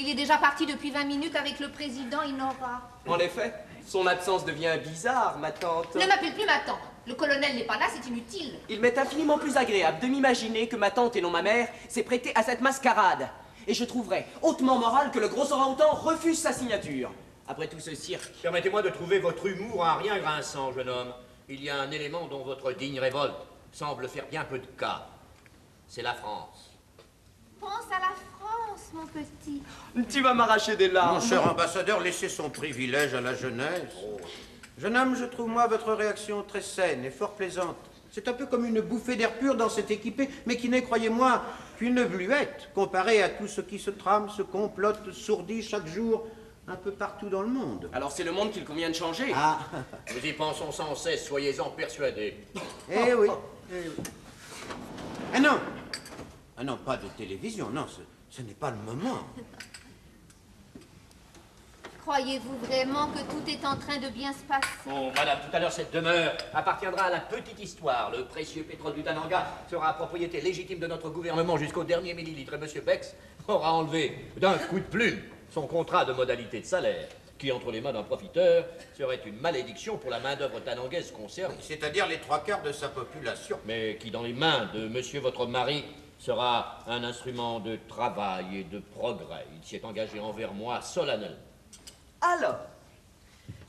Il est déjà parti depuis 20 minutes avec le président Inora. En effet, son absence devient bizarre, ma tante. Ne m'appelle plus ma tante. Le colonel n'est pas là, c'est inutile. Il m'est infiniment plus agréable de m'imaginer que ma tante et non ma mère s'est prêtée à cette mascarade. Et je trouverais hautement moral que le gros orang-outan refuse sa signature. Après tout ce cirque. Permettez-moi de trouver votre humour à rien grinçant, jeune homme. Il y a un élément dont votre digne révolte semble faire bien peu de cas. C'est la France. Pense à la France, mon petit. Tu vas m'arracher des larmes. Mon cher ambassadeur, laissez son privilège à la jeunesse. Jeune homme, je trouve, moi, votre réaction très saine et fort plaisante. C'est un peu comme une bouffée d'air pur dans cet équipé, mais qui n'est, croyez-moi, qu'une bluette, comparée à tout ce qui se trame, se complote, sourdit chaque jour, un peu partout dans le monde. Alors c'est le monde qu'il convient de changer. Ah, Nous y pensons sans cesse, soyez-en persuadés. eh oui, eh oui. Ah non, pas de télévision, non, ce n'est pas le moment. Croyez-vous vraiment que tout est en train de bien se passer? Oh, madame, tout à l'heure, cette demeure appartiendra à la petite histoire. Le précieux pétrole du Tananga sera propriété légitime de notre gouvernement jusqu'au dernier millilitre. Et monsieur Bex aura enlevé d'un coup de plume son contrat de modalité de salaire, qui, entre les mains d'un profiteur, serait une malédiction pour la main-d'œuvre tanangaise concernée. C'est-à-dire les 3/4 de sa population. Mais qui, dans les mains de monsieur votre mari, sera un instrument de travail et de progrès. Il s'y est engagé envers moi solennellement. Alors,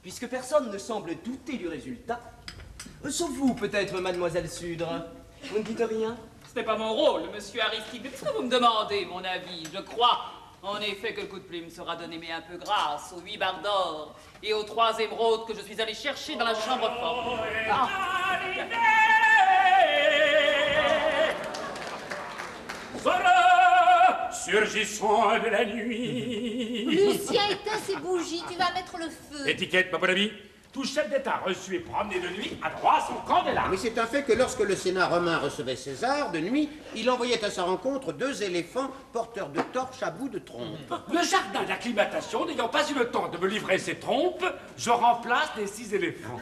puisque personne ne semble douter du résultat, sauf vous peut-être, mademoiselle Sudre, vous ne dites rien? Ce n'est pas mon rôle, monsieur Aristide, mais puisque vous me demandez mon avis, je crois en effet que le coup de plume sera donné, mais un peu grâce aux 8 barres d'or et aux 3 émeraudes que je suis allé chercher dans la chambre forte. Voilà, surgissant de la nuit. Lucien, éteins ces bougies, tu vas mettre le feu. Étiquette, ma bonne amie. Tout chef d'État reçu et promené de nuit a droit à son candélabre. Mais c'est un fait que lorsque le Sénat romain recevait César, de nuit, il envoyait à sa rencontre 2 éléphants porteurs de torches à bout de trompe. Le jardin d'acclimatation n'ayant pas eu le temps de me livrer ses trompes, je remplace les 6 éléphants.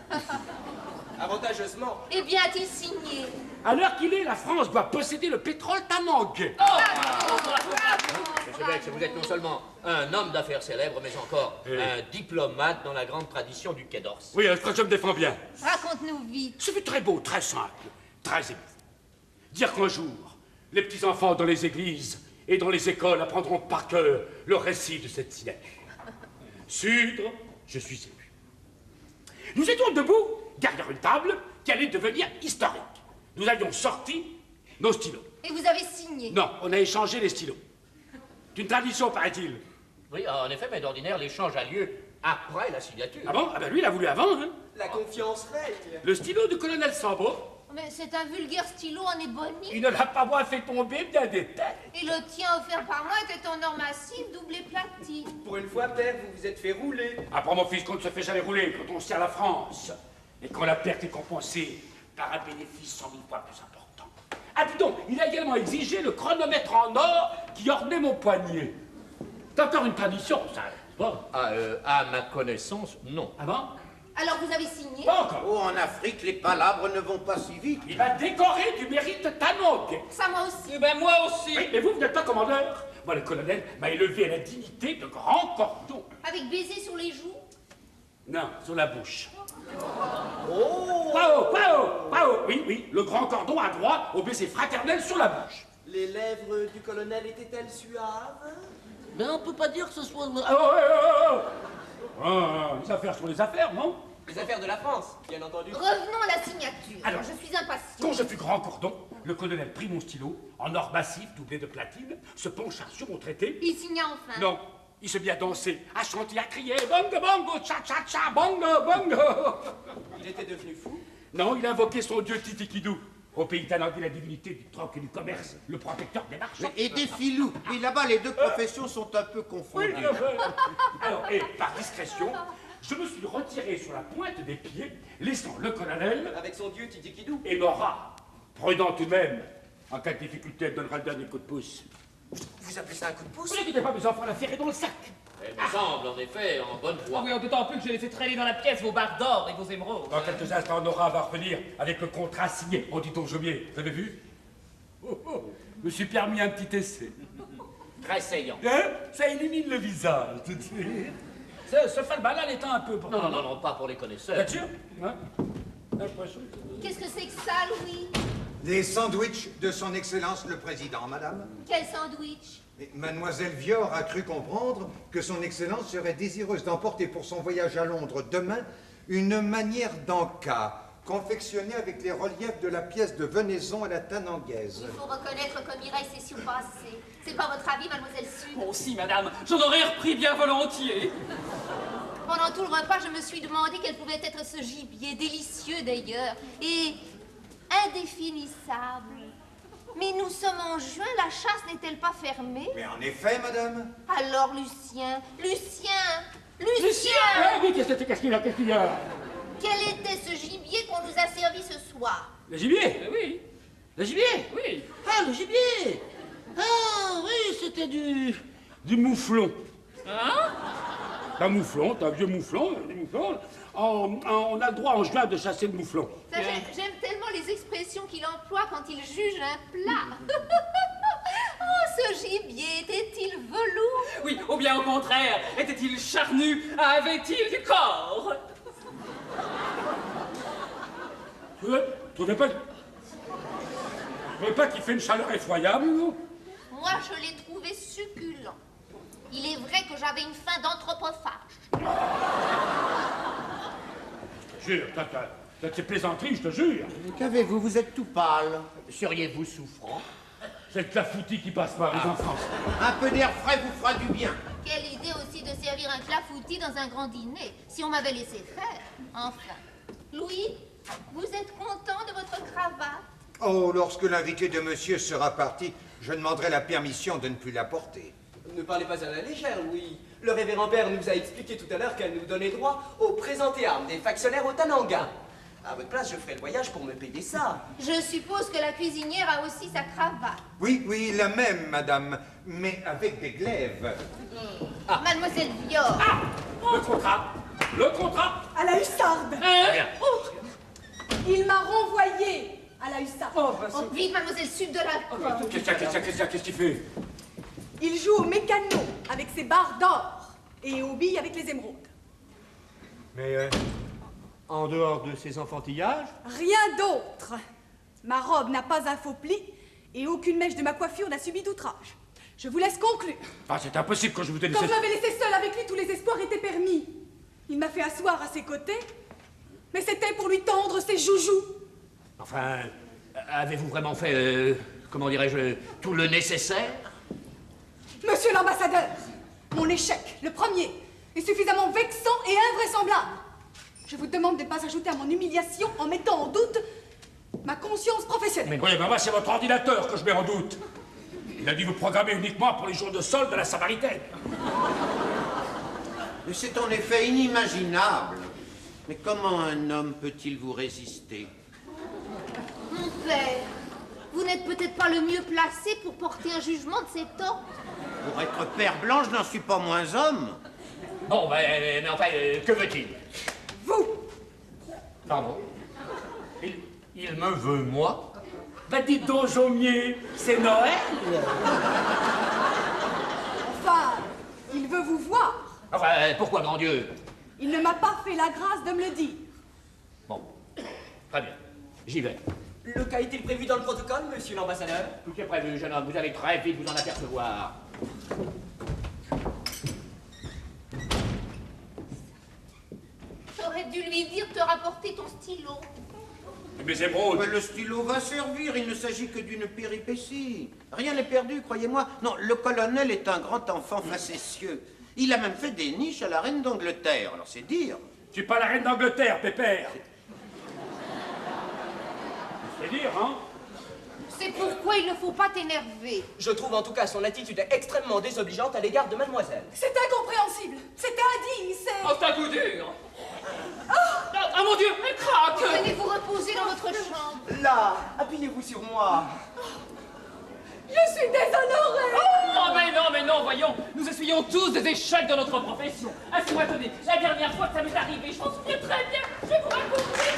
Avantageusement. Eh bien, a-t-il signé? À l'heure qu'il est, la France doit posséder le pétrole tanangue. Monsieur Bex, vous êtes non seulement un homme d'affaires célèbre, mais encore un diplomate dans la grande tradition du Quai d'Orsay. Oui, je crois que je me défends bien. Raconte-nous vite. Ce fut très beau, très simple, très émouvant. Dire qu'un jour, les petits-enfants dans les églises et dans les écoles apprendront par cœur le récit de cette signature. Sudre, je suis ému. Nous étions debout derrière une table qui allait devenir historique. Nous avions sorti nos stylos. Et vous avez signé? Non, on a échangé les stylos. C'est une tradition, paraît-il. Oui, en effet, mais d'ordinaire, l'échange a lieu après la signature. Ah bon? Ah ben lui, il a voulu avant, hein. La confiance règne. Le stylo du colonel Sambo, Mais c'est un vulgaire stylo en ébony. il ne l'a pas moins fait tomber bien des têtes. Et le tien offert par moi était en or massif doublé platine. Pour une fois, père, vous vous êtes fait rouler. Après, mon fils, qu'on ne se fait jamais rouler quand on sert la France. Et quand la perte est compensée par un bénéfice 100 000 fois plus important. Ah, puis donc, il a également exigé le chronomètre en or qui ornait mon poignet. C'est encore une tradition, ça. Bon. À ma connaissance, non. Ah bon? Alors vous avez signé? Pas encore. Oh, en Afrique, les palabres ne vont pas si vite. Il va décorer du mérite tanangue. Ça moi aussi. Eh ben moi aussi. Oui, mais vous n'êtes pas commandeur. Moi, le colonel m'a élevé à la dignité de grand cordon. Avec baiser sur les joues? Non, sur la bouche. Oh! Pao, pao, pao. Oui, oui, le grand cordon a droit au baiser fraternel sur la bouche. Les lèvres du colonel étaient-elles suaves? Mais on peut pas dire que ce soit... Oh, oh, oh, oh. Oh, les affaires sont les affaires, non? Les affaires de la France, bien entendu. Revenons à la signature. Alors, je suis impatient. Quand je fus grand cordon, le colonel prit mon stylo, en or massif doublé de platine, se pencha sur mon traité. Il signa enfin. Non, il se mit à danser, à chanter, à crier bongo bongo, cha cha cha, bongo bongo. Il était devenu fou. Non, il invoquait son dieu Titikidou. Au pays tanangue, la divinité du troc et du commerce, le protecteur des marchands. Et des filous. Oui, là-bas, les 2 professions sont un peu confondues. Oui, alors, et par discrétion, je me suis retiré sur la pointe des pieds, laissant le colonel Avec son dieu Tidikidou. et Nora, prudent tout de même. En cas de difficulté, elle donnera le dernier coup de pouce. Vous appelez ça un coup de pouce? Vous inquiétez pas, mes enfants, l'affaire est dans le sac. Elle me semble, en effet, en bonne Ah voie. oui, d'autant plus que j'ai laissé traîner dans la pièce vos barres d'or et vos émeraudes. Dans quelques instants, Nora va revenir avec le contrat signé. Oh, dit-on, Jomier, vous avez vu? Oh, oh, me suis permis un petit essai. très saillant. Hein? Ça illumine le visage tout de suite. Ce falbala l'étant un peu... Non, pas pour les connaisseurs. Bien sûr. Hein? L'impression que- Qu'est-ce que c'est que ça, Louis? Les sandwichs de son Excellence le Président, madame. Quel sandwich? Et Mademoiselle Vior a cru comprendre que son Excellence serait désireuse d'emporter pour son voyage à Londres demain une manière d'en-cas, confectionnée avec les reliefs de la pièce de venaison à la Tanangaise. Il faut reconnaître que Mireille s'est surpassée. C'est pas votre avis, mademoiselle Sud? Oh si, madame, j'en aurais repris bien volontiers. Pendant tout le repas, je me suis demandé quel pouvait être ce gibier, délicieux d'ailleurs, et indéfinissable. Mais nous sommes en juin, la chasse n'est-elle pas fermée? Mais en effet, madame. Alors, Lucien, Ah oui, qu'est-ce qu'il y a? quel était ce gibier qu'on nous a servi ce soir? Le gibier? Oui, Le gibier? oui. Ah, le gibier! Ah, oui, c'était Du mouflon. Hein? Un mouflon, un vieux mouflon, des mouflons. On a le droit en juin de chasser le mouflon. Ça, j'aime tellement les expressions qu'il emploie quand il juge un plat. Oh, ce gibier était-il velours? Oui, ou bien au contraire, était-il charnu? Avait-il du corps? Vous trouvez pas qu'il fait une chaleur effroyable, non? Moi, je l'ai trouvé succulent. Il est vrai que j'avais une faim d'anthropophage. Je te jure, t'as de ces plaisanteries, je te jure. Qu'avez-vous? Vous êtes tout pâle. Seriez-vous souffrant? C'est le clafoutis qui passe par les enfants. Un peu d'air frais vous fera du bien. Quelle idée aussi de servir un clafoutis dans un grand dîner, si on m'avait laissé faire. Enfin. Louis, vous êtes content de votre cravate? Oh, lorsque l'invité de monsieur sera parti, je demanderai la permission de ne plus la porter. Ne parlez pas à la légère, Louis. Le révérend père nous a expliqué tout à l'heure qu'elle nous donnait droit au présenté armes des factionnaires au Tananga. À votre place, je ferai le voyage pour me payer ça. Je suppose que la cuisinière a aussi sa cravate. Oui, la même, madame, mais avec des glaives. Mademoiselle Vior. Le contrat. À la hussarde. Bien. Il m'a renvoyé à la hussarde. Vite, mademoiselle Sud de la... Qu'est-ce qu'il fait? Il joue au mécano avec ses barres d'or et aux billes avec les émeraudes. Mais en dehors de ces enfantillages? Rien d'autre. Ma robe n'a pas un faux pli et aucune mèche de ma coiffure n'a subi d'outrage. Je vous laisse conclure. Ah, c'est impossible que je vous ai Quand laissé... je l'avais laissé seul avec lui, tous les espoirs étaient permis. Il m'a fait asseoir à ses côtés, mais c'était pour lui tendre ses joujoux. Enfin, avez-vous vraiment fait, comment dirais-je, tout le nécessaire? Monsieur l'ambassadeur, mon échec, le premier, est suffisamment vexant et invraisemblable. Je vous demande de ne pas ajouter à mon humiliation en mettant en doute ma conscience professionnelle. Oui, ben moi, c'est votre ordinateur que je mets en doute. Il a dû vous programmer uniquement pour les jours de solde de la Samaritaine. Mais c'est en effet inimaginable. Mais comment un homme peut-il vous résister? Mon père, vous n'êtes peut-être pas le mieux placé pour porter un jugement de cet ordre. Pour être père blanc, je n'en suis pas moins homme. Bon, mais enfin, que veut-il? Vous, Pardon? Il me veut, moi? Ben dites donc, Jaumier, c'est Noël. enfin, il veut vous voir. Enfin, pourquoi, grand Dieu? Il ne m'a pas fait la grâce de me le dire. Bon, très bien, j'y vais. Le cas est-il prévu dans le protocole, monsieur l'ambassadeur? Tout est prévu, jeune homme, vous allez très vite vous en apercevoir. J'aurais dû lui dire de te rapporter ton stylo. Mes émeraudes. Mais le stylo va servir, il ne s'agit que d'une péripétie. Rien n'est perdu, croyez-moi. Non, le colonel est un grand enfant facétieux. Il a même fait des niches à la reine d'Angleterre, alors c'est dire. Je suis pas la reine d'Angleterre, Pépère. C'est dire, hein? C'est pourquoi il ne faut pas t'énerver. Je trouve en tout cas son attitude extrêmement désobligeante à l'égard de mademoiselle. C'est incompréhensible, c'est indigne, c'est... Oh, c'est un coup dur. Ah mon Dieu, elle craque. Venez vous reposer dans votre chambre. Là, appuyez-vous sur moi. Je suis déshonorée. Oh, mais non, voyons, nous essuyons tous des échecs de notre profession. Laissez-moi tenir, la dernière fois que ça m'est arrivé, je m'en souviens très bien, je vais vous raconter.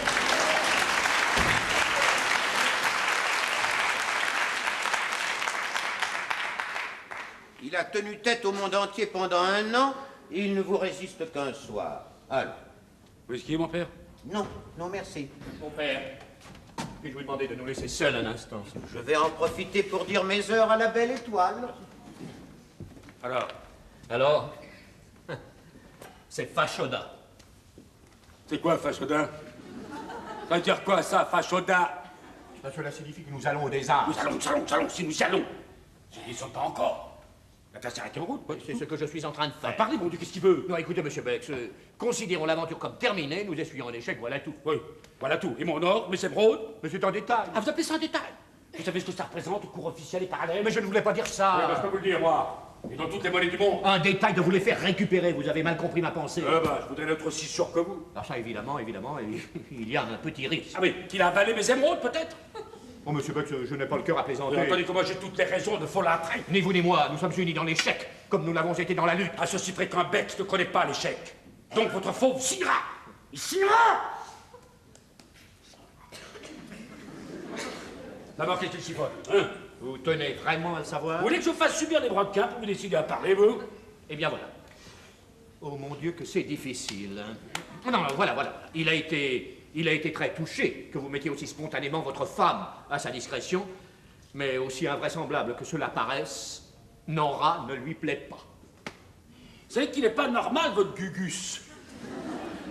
Il a tenu tête au monde entier pendant 1 an, il ne vous résiste qu'un soir. Alors. Whisky, mon père? Non, non, merci. Mon père, puis-je vous demander de nous laisser seuls un instant? Je vais en profiter pour dire mes heures à la belle étoile. Alors, c'est Fachoda. C'est quoi, Fachoda? Ça veut dire quoi, ça, Fachoda? Cela signifie que nous allons au désastre. Nous allons, si nous y allons. Ils n'y sont pas encore. La place s'arrête en route. C'est ce que je suis en train de faire. Parlez, bon Dieu, qu'est-ce qu'il veut? Non, écoutez, monsieur Bex, considérons l'aventure comme terminée, nous essuyons un échec, voilà tout. Oui, voilà tout. Et mon ordre, mais c'est Broad? Mais c'est un détail. Ah, vous appelez ça un détail? Vous savez ce que ça représente, cours officiel et parallèle? Mais je ne voulais pas dire ça. Oui, je peux vous le dire, moi. Et dans toutes les monnaies du monde. Un détail de vous les faire récupérer, vous avez mal compris ma pensée. Je voudrais être aussi sûr que vous. Alors ça, évidemment, il y a un petit risque. Ah oui, qu'il a avalé mes émeraudes, peut-être? Oh, monsieur Bex, je n'ai pas le cœur à plaisanter. Vous entendez que moi j'ai toutes les raisons de folâtrer. Ni vous ni moi, nous sommes unis dans l'échec, comme nous l'avons été dans la lutte. À ceci près qu'un Bex ne connaît pas l'échec. Donc votre fauve signera. Il signera. D'abord, qu'est-ce qu'il chiffonne, hein? Vous tenez vraiment à le savoir? Vous voulez que je fasse subir les brodequins pour vous décider à parler, vous? Eh bien voilà. Oh mon Dieu, que c'est difficile. Hein. Non, voilà. Il a été très touché que vous mettiez aussi spontanément votre femme à sa discrétion, mais aussi invraisemblable que cela paraisse, Nora ne lui plaît pas. C'est qu'il n'est pas normal, votre Gugus.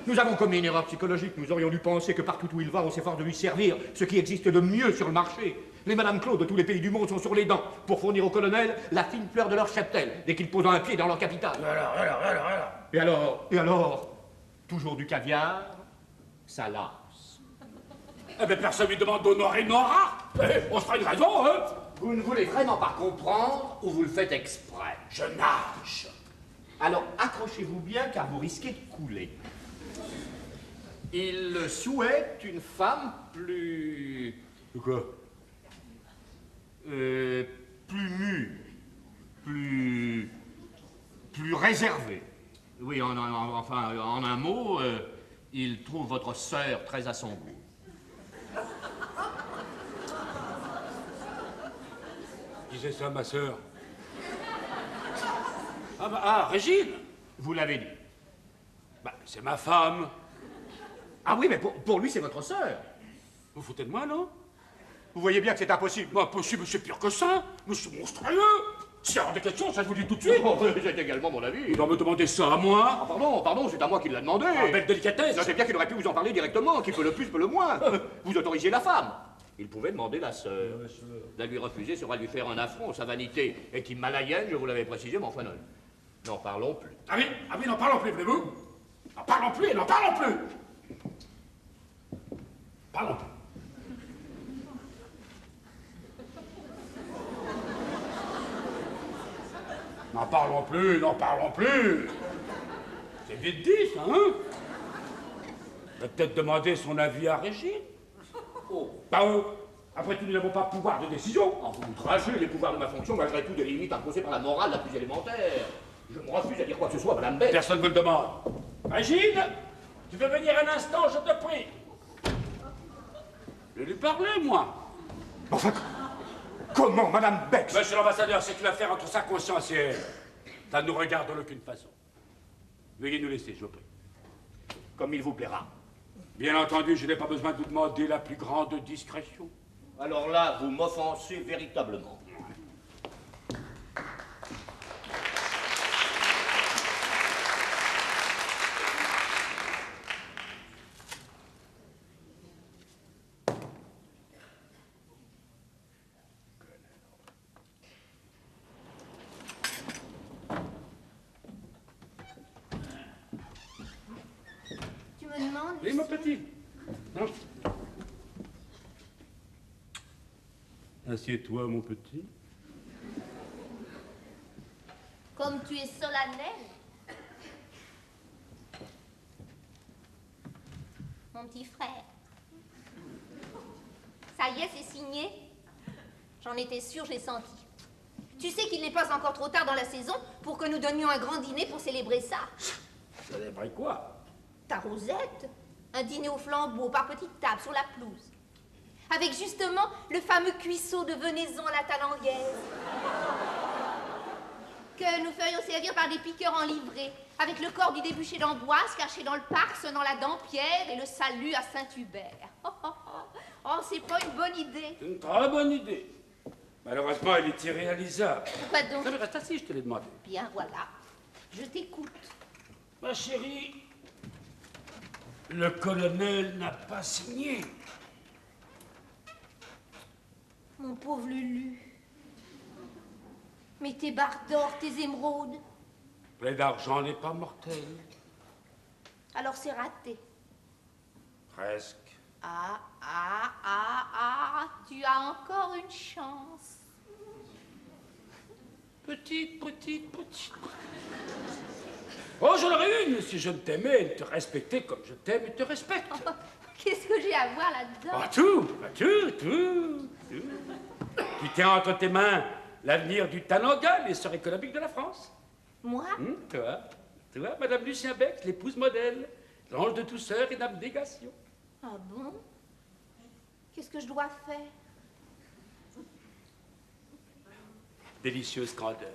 Nous avons commis une erreur psychologique. Nous aurions dû penser que partout où il va, on s'efforce de lui servir ce qui existe de mieux sur le marché. Les Madame Claude de tous les pays du monde sont sur les dents pour fournir au colonel la fine fleur de leur cheptel dès qu'il pose un pied dans leur capitale. Et alors, toujours du caviar, ça lasse. Eh bien, personne lui demande d'honorer Nora. On se fera une raison, hein? Vous ne voulez vraiment pas comprendre ou vous le faites exprès? Je nage. Alors accrochez-vous bien car vous risquez de couler. Il souhaite une femme plus... Quoi? Plus mûre, plus réservée. Oui, en un mot, il trouve votre sœur très à son goût. Qui c'est ça, ma sœur? Régine. Vous l'avez dit. C'est ma femme. Ah oui, mais pour lui, c'est votre sœur. Vous foutez de moi, non? Vous voyez bien que c'est impossible. Impossible, c'est pire que ça. Mais c'est monstrueux. C'est hors de question, ça je vous dis tout de suite. C'est également mon avis. Il doit me demander ça à moi. Ah, pardon, c'est à moi qui l'a demandé. Belle délicatesse. Non, c'est bien qu'il aurait pu vous en parler directement, qui peut le plus, peut le moins. Vous autorisiez la femme. Il pouvait demander la sœur. De lui refuser sera lui faire un affront. Sa vanité est himalayenne, je vous l'avais précisé, mais enfin, n'en parlons plus. Ah oui, n'en parlons plus, voulez-vous? N'en parlons plus. Parlons plus. N'en parlons plus. C'est vite dit, ça, hein? On va peut-être demander son avis à Régine. Après tout, nous n'avons pas pouvoir de décision. Vous outragez les pouvoirs de ma fonction, malgré tout des limites imposées par la morale la plus élémentaire. Je me refuse à dire quoi que ce soit, Madame Beck. Personne ne me le demande. Régine, tu veux venir un instant, je te prie? Je vais lui parler, moi. Enfin, comment, Madame Beck? Monsieur l'ambassadeur, c'est une affaire entre sa conscience et elle. Ça ne nous regarde en aucune façon. Veuillez nous laisser, je vous prie. Comme il vous plaira. Bien entendu, je n'ai pas besoin de vous demander la plus grande discrétion. Alors là, vous m'offensez véritablement. Tu me demandes? Oui, mon petit. Non. Assieds-toi, mon petit. Comme tu es solennel. Mon petit frère. Ça y est, c'est signé. J'en étais sûre, j'ai senti. Tu sais qu'il n'est pas encore trop tard dans la saison pour que nous donnions un grand dîner pour célébrer ça. Célébrer quoi? Ta Rosette. Un dîner au flambeau par petite table sur la pelouse. Avec justement le fameux cuisseau de venaison à la talanguaise. que nous ferions servir par des piqueurs en livrée, avec le corps du débuché d'Amboise caché dans le parc, sonnant la Dampierre et le salut à Saint-Hubert. Oh, c'est pas une bonne idée. C'est une très bonne idée. Malheureusement, elle est irréalisable. Pourquoi donc? Non, mais reste assis, je te l'ai demandé. Bien, voilà. Je t'écoute. Ma chérie, le colonel n'a pas signé. Mon pauvre Lulu. Mais tes barres d'or, tes émeraudes. Plein d'argent n'est pas mortel. Alors c'est raté. Presque. Ah, tu as encore une chance. Petite. Oh, j'en aurais une si je ne t'aimais et te respectais comme je t'aime et te respecte. Oh, qu'est-ce que j'ai à voir là-dedans? Ah, tout. Tu tiens entre tes mains l'avenir du Tananga, l'essor économique de la France. Moi? Toi, Madame Lucien Bex, l'épouse modèle, l'ange de douceur et d'abnégation. Ah bon? Qu'est-ce que je dois faire? Délicieuse grandeur,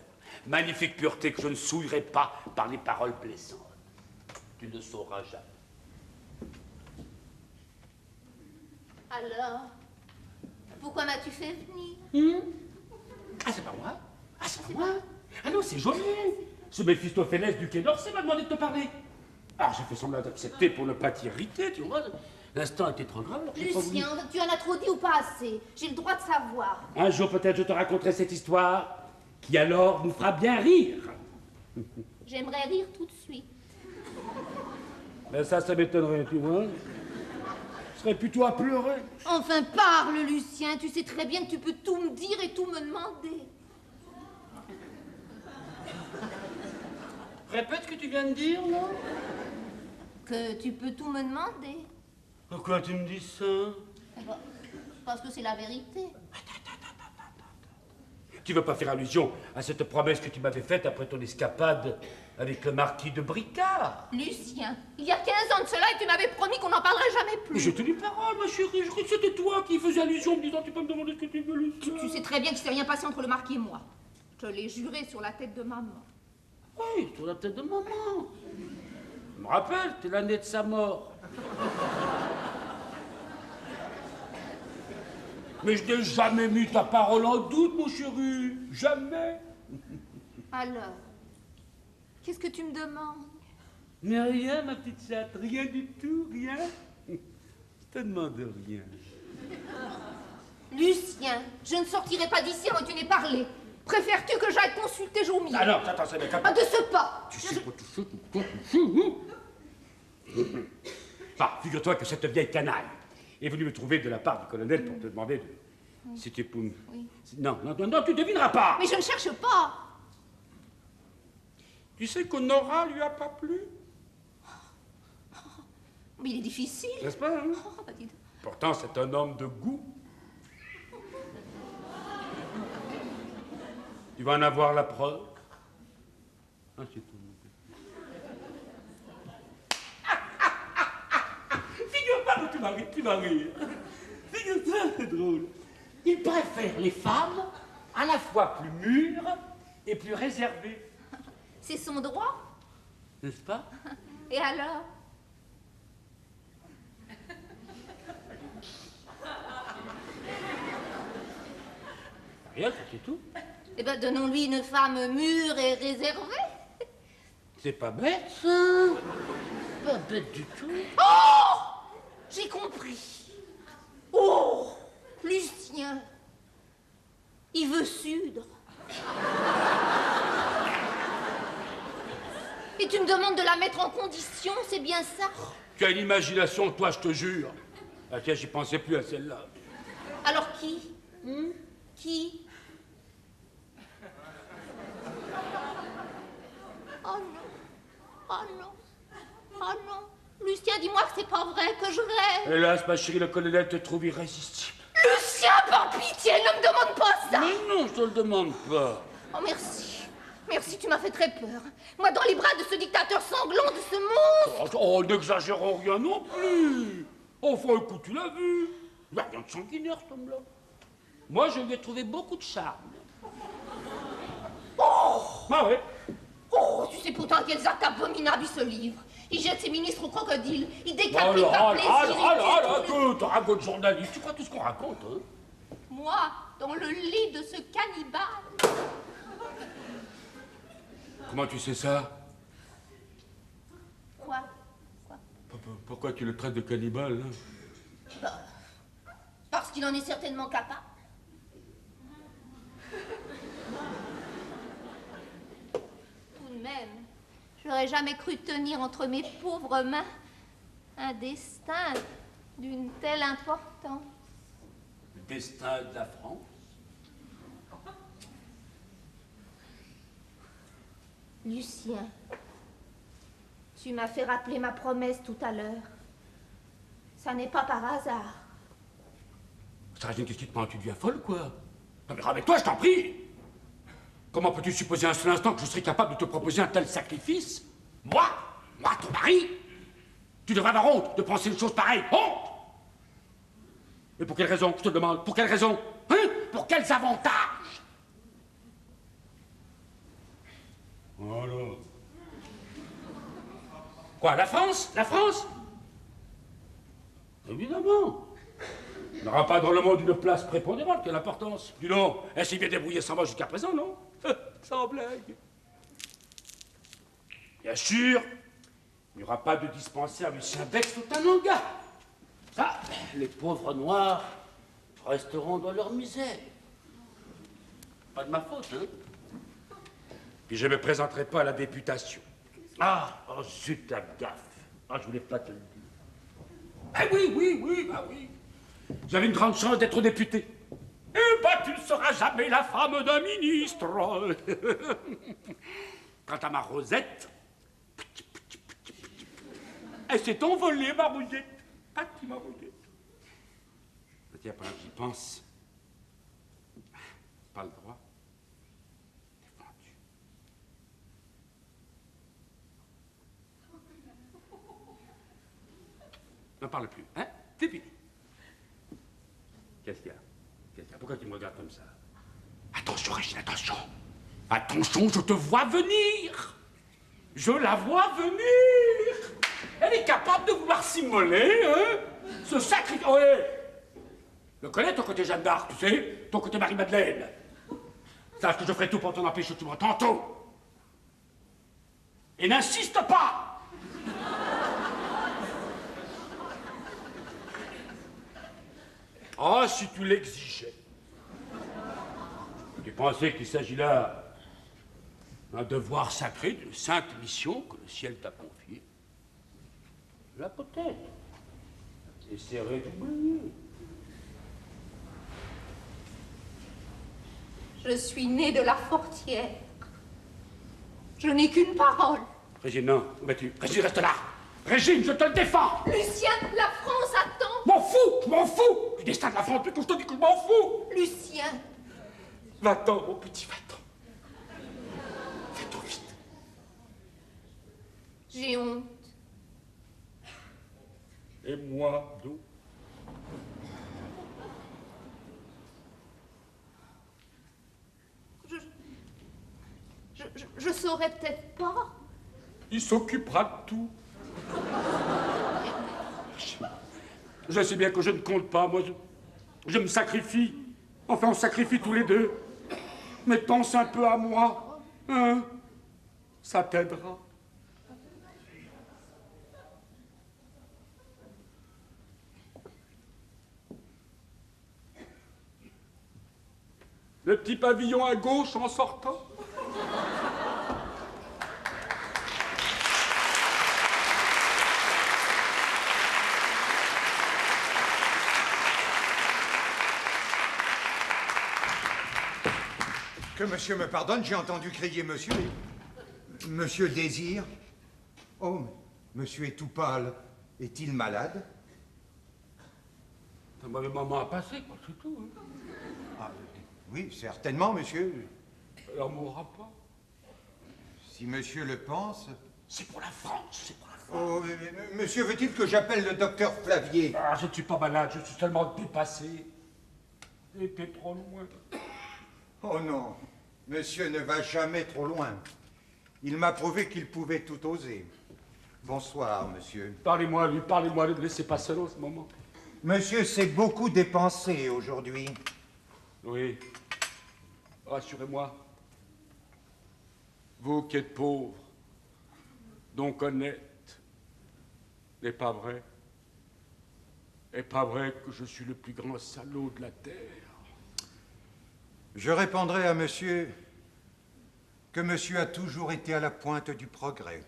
magnifique pureté que je ne souillerai pas par les paroles blessantes. Tu ne sauras jamais. Alors, pourquoi m'as-tu fait venir? Ah, c'est pas moi? Ah non, c'est Jolien. Ce Méphistophélès du Quai d'Orsay m'a demandé de te parler. Alors, j'ai fait semblant d'accepter pour ne pas t'irriter, tu vois. L'instant était trop grave. alors j'ai pas voulu. Lucien, tu en as trop dit ou pas assez? J'ai le droit de savoir. Un jour, peut-être, je te raconterai cette histoire qui, alors, nous fera bien rire. J'aimerais rire tout de suite. Mais ça m'étonnerait, tu vois. Je serais plutôt à pleurer. Enfin, parle, Lucien. Tu sais très bien que tu peux tout me dire et tout me demander. Répète ce que tu viens de dire, là. Que tu peux tout me demander. Pourquoi tu me dis ça? Eh ben, parce que c'est la vérité. Tu veux pas faire allusion à cette promesse que tu m'avais faite après ton escapade avec le marquis de Bricard? Lucien, il y a 15 ans de cela et tu m'avais promis qu'on n'en parlerait jamais plus. Mais j'ai tenu parole, ma chérie. Je crois que c'était toi qui faisais allusion en me disant tu peux me demander ce que tu veux, Lucien. Tu sais très bien qu'il s'est rien passé entre le marquis et moi. Je te l'ai juré sur la tête de maman. Oui, sur la tête de maman. Je me rappelle, t'es l'année de sa mort. Mais je n'ai jamais mis ta parole en doute, mon chéri. Jamais. Alors, qu'est-ce que tu me demandes? Mais rien, ma petite chatte. Rien du tout, rien. Je te demande rien. Lucien, je ne sortirai pas d'ici avant que tu n'aies parlé. Préfères-tu que j'aille consulter Joumi? Ah non, attends, c'est Pas de ce pas. Tu sais pas toucher, Ah, figure-toi que cette vieille canaille est venue me trouver de la part du colonel pour te demander de... Si tu peux... Oui. Non, tu devineras pas. Mais je ne cherche pas. Tu sais qu'Honora lui a pas plu? Mais il est difficile. N'est-ce pas, hein? Oh, bah, dis donc. Pourtant, c'est un homme de goût. Tu vas en avoir la preuve. Ah, c'est tout. Figure-toi que tu vas rire. Figure-toi, c'est drôle. Il préfère les femmes à la fois plus mûres et plus réservées. C'est son droit. N'est-ce pas? Et alors? Rien, c'est tout. Eh ben, donnons-lui une femme mûre et réservée. C'est pas bête, ça. Pas bête du tout. Oh! J'ai compris. Oh! Lucien. Il veut sudre. Et tu me demandes de la mettre en condition, c'est bien ça? Tu as une imagination, toi, je te jure. Ah tiens, j'y pensais plus à celle-là. Alors qui? Qui? Oh non. Oh non. Oh non. Lucien, dis-moi que c'est pas vrai, que je rêve. Hélas, ma chérie, le colonel te trouve irrésistible. Lucien, par pitié, ne me demande pas ça. Mais non, je te le demande pas. Oh, merci. Merci, tu m'as fait très peur. Moi, dans les bras de ce dictateur sanglant, de ce monstre. Oh, n'exagérons rien non plus. Enfin, écoute, tu l'as vu. Il n'y a rien de sanguinaire, cet homme-là. Moi, je lui ai trouvé beaucoup de charme. Oh! Ah ouais. Oh, tu sais pourtant quels actes abominables il se livre. Il jette ses ministres au crocodile, il décapite Alors, par plaisir. écoute, raconte journaliste, tu crois tout ce qu'on raconte, hein? Moi, dans le lit de ce cannibale. Comment tu sais ça? Quoi? Pourquoi tu le traites de cannibale, hein? Bah, parce qu'il en est certainement capable. Tout de même, j'aurais jamais cru tenir entre mes pauvres mains un destin d'une telle importance. Le destin de la France? Lucien, tu m'as fait rappeler ma promesse tout à l'heure. Ça n'est pas par hasard. Sarrazine, qu'est-ce qui te prend? Tu deviens folle, quoi? Non mais ramène-toi, je t'en prie! Comment peux-tu supposer un seul instant que je serais capable de te proposer un tel sacrifice? Moi? Moi, ton mari? Tu devrais avoir honte de penser une chose pareille. Honte! Et pour quelle raison, je te demande? Pour quelle raison? Hein? Pour quels avantages? Voilà. Quoi, la France? La France? Évidemment. Il n'aura pas dans le monde une place prépondérante. Quelle importance? Dis donc, elle s'est bien débrouillée sans moi jusqu'à présent, non? Sans blague. Bien sûr, il n'y aura pas de dispensaire Lucien Bex au Tananga. Ça, les pauvres Noirs resteront dans leur misère. Pas de ma faute, hein? Puis je ne me présenterai pas à la députation. Ah, oh zut, la gaffe. Ah, je voulais pas te le dire. Ah oui, bah oui. J'avais une grande chance d'être député. Eh ben, tu ne seras jamais la femme d'un ministre. Quant à ma Rosette, elle s'est envolée, ma Rosette. Pati, ma Rosette. Tiens, pendant que j'y pense, pas le droit. Défendu. N'en parle plus, hein? C'est fini. Qu'est-ce qu'il y a? Pourquoi tu me regardes comme ça? Attention, Régine, attention. Attention, je te vois venir. Je la vois venir. Elle est capable de vouloir s'immoler, hein? Ce sacrifice. Oh, ouais. Le connais ton côté Jeanne d'Arc, tu sais? Ton côté Marie-Madeleine. Sache que je ferai tout pour t'en empêcher, tu vois, tantôt. Et n'insiste pas. Ah, si tu l'exigeais. Tu pensais qu'il s'agit là d'un devoir sacré, d'une sainte mission que le ciel t'a confiée? Là, peut-être. Essaierai d'oublier. Je suis née de la Fortière. Je n'ai qu'une parole. Régine, non, où vas-tu? Régine, reste là. Régine, je te le défends. Lucien, la France attend. Je m'en fous du destin de la France, que je te dis que je m'en fous. Lucien. Va-t'en, mon petit, va-t'en. Va-t'en vite. J'ai honte. Et moi, d'où? Je saurais peut-être pas. Il s'occupera de tout. Je sais bien que je ne compte pas, moi, je me sacrifie. Enfin, on sacrifie tous les deux. Mais pense un peu à moi, hein? Ça t'aidera. Le petit pavillon à gauche en sortant. Que monsieur me pardonne, j'ai entendu crier monsieur. Monsieur désire. Oh, mais monsieur est tout pâle. Est-il malade? Un mauvais moment à passer, quoi, c'est tout. Hein. Ah, oui, certainement, monsieur. Alors, mourra pas. Si monsieur le pense. C'est pour la France, c'est pour la France. Oh, mais monsieur veut-il que j'appelle le docteur Flavier? Ah, je ne suis pas malade, je suis seulement dépassé. J'étais trop loin. Oh non. Monsieur ne va jamais trop loin. Il m'a prouvé qu'il pouvait tout oser. Bonsoir, monsieur. Parlez-moi, lui, parlez-moi, ne le laissez pas seul en ce moment. Monsieur s'est beaucoup dépensé aujourd'hui. Oui. Rassurez-moi. Vous qui êtes pauvre, donc honnête, n'est pas vrai? N'est pas vrai que je suis le plus grand salaud de la terre? Je répondrai à monsieur que monsieur a toujours été à la pointe du progrès.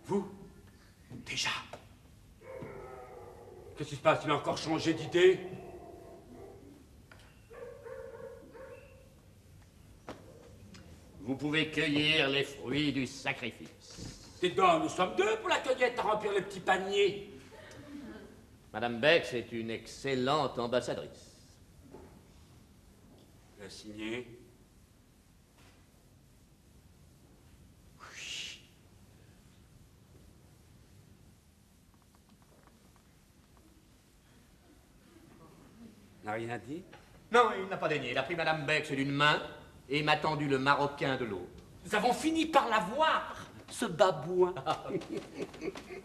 Vous? Déjà? Qu'est-ce qui se passe? Il a encore changé d'idée? Vous pouvez cueillir les fruits du sacrifice. Dites donc, nous sommes deux pour la cueillette à remplir les petits paniers. Madame Bex est une excellente ambassadrice. La signer? N'a rien dit? Non, il n'a pas daigné. Il a pris Madame Bex d'une main et m'a tendu le marocain de l'autre. Nous avons fini par la voir, ce babouin.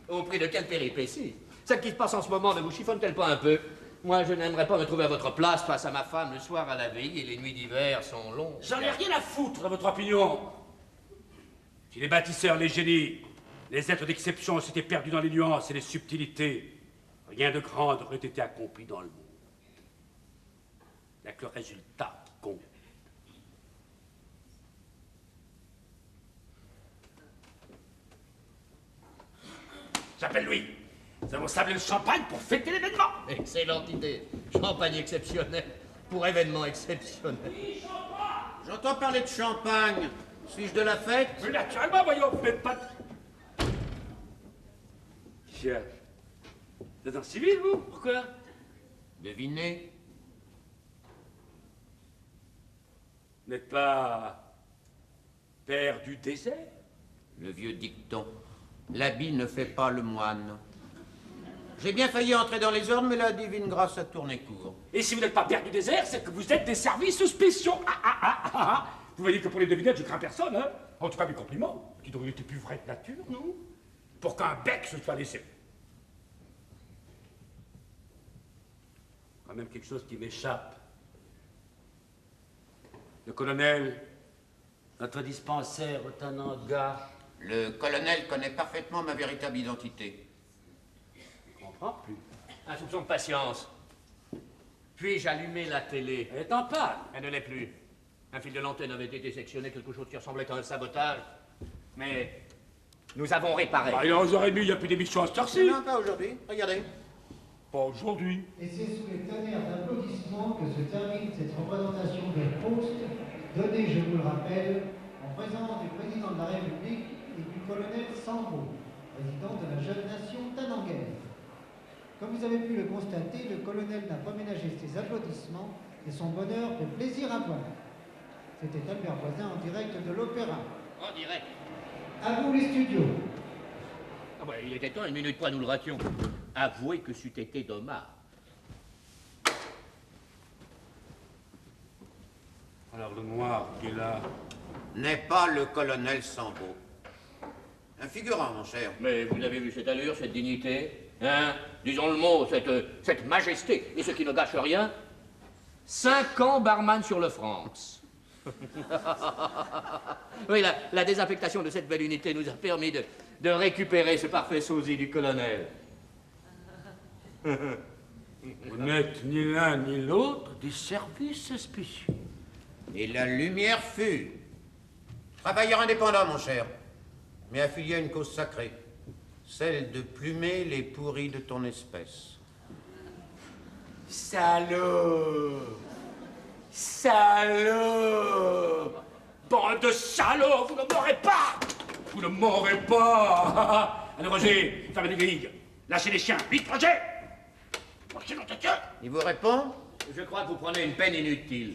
Au prix de quelle péripétie? Celle qui se passe en ce moment ne vous chiffonne-t-elle pas un peu? Moi, je n'aimerais pas me trouver à votre place face à ma femme le soir à la veille et les nuits d'hiver sont longues. J'en ai rien à foutre de votre opinion. Si les bâtisseurs, les génies, les êtres d'exception s'étaient perdus dans les nuances et les subtilités, rien de grand n'aurait été accompli dans le monde. Il n'y a que le résultat qui compte. J'appelle Louis. Nous allons sabler le champagne pour fêter l'événement. Excellente idée. Champagne exceptionnel pour événement exceptionnel. J'entends parler de champagne. Suis-je de la fête? Mais naturellement, voyons, vous n'êtes pas... Tiens. Vous êtes en civil, vous? Pourquoi? Devinez. Vous n'êtes pas... père du désert? Le vieux dicton. L'habit ne fait pas le moine. J'ai bien failli entrer dans les ordres, mais la divine grâce a tourné court. Et si vous n'êtes pas père du désert, c'est que vous êtes des services spéciaux. Vous voyez que pour les devinettes, je crains personne, hein? En tout cas, mes compliments. Qui donc était plus vrai de nature, nous? Pour qu'un bec se soit laissé. Quand même quelque chose qui m'échappe. Le colonel, notre dispensaire au Tananga. Le colonel connaît parfaitement ma véritable identité. Je ne comprends plus. Un soupçon de patience. Puis-je allumer la télé? Elle est en panne. Elle ne l'est plus. Un fil de l'antenne avait été sectionné, quelque chose qui ressemblait à un sabotage. Mais nous avons réparé. Il est 11h30, il n'y a plus d'émission à cette heure-ci. Non, pas aujourd'hui. Regardez. Pas aujourd'hui. Et c'est sous les tonnerres d'applaudissements que se termine cette représentation de Proust, donnée, je vous le rappelle, en présence du président de la République et du colonel Sambo, président de la jeune nation tanangaise. Comme vous avez pu le constater, le colonel n'a pas ménagé ses applaudissements et son bonheur fait plaisir à voir. C'était Albert Voisin en direct de l'Opéra. En direct. À vous les studios. Ah ouais, il était temps, une minute pas nous le rations. Avouez que c'eût été dommage. Alors le noir qui est là... N'est pas le colonel Sambo. Un figurant, mon cher. Mais vous avez vu cette allure, cette dignité? Hein? Disons le mot, cette majesté. Et ce qui ne gâche rien, 5 ans barman sur le France. Oui, la désaffectation de cette belle unité nous a permis de récupérer ce parfait sosie du colonel. Vous n'êtes ni l'un ni l'autre des services spéciaux. Et la lumière fut. Travailleur indépendant, mon cher, mais affilié à une cause sacrée, celle de plumer les pourris de ton espèce. Salaud! Salaud! Bande de salauds, vous ne m'aurez pas! Vous ne m'aurez pas! Allez, Roger, fermez les grilles. Lâchez les chiens. Vite, Roger! Roger, non, t'es Il vous répond? Je crois que vous prenez une peine inutile.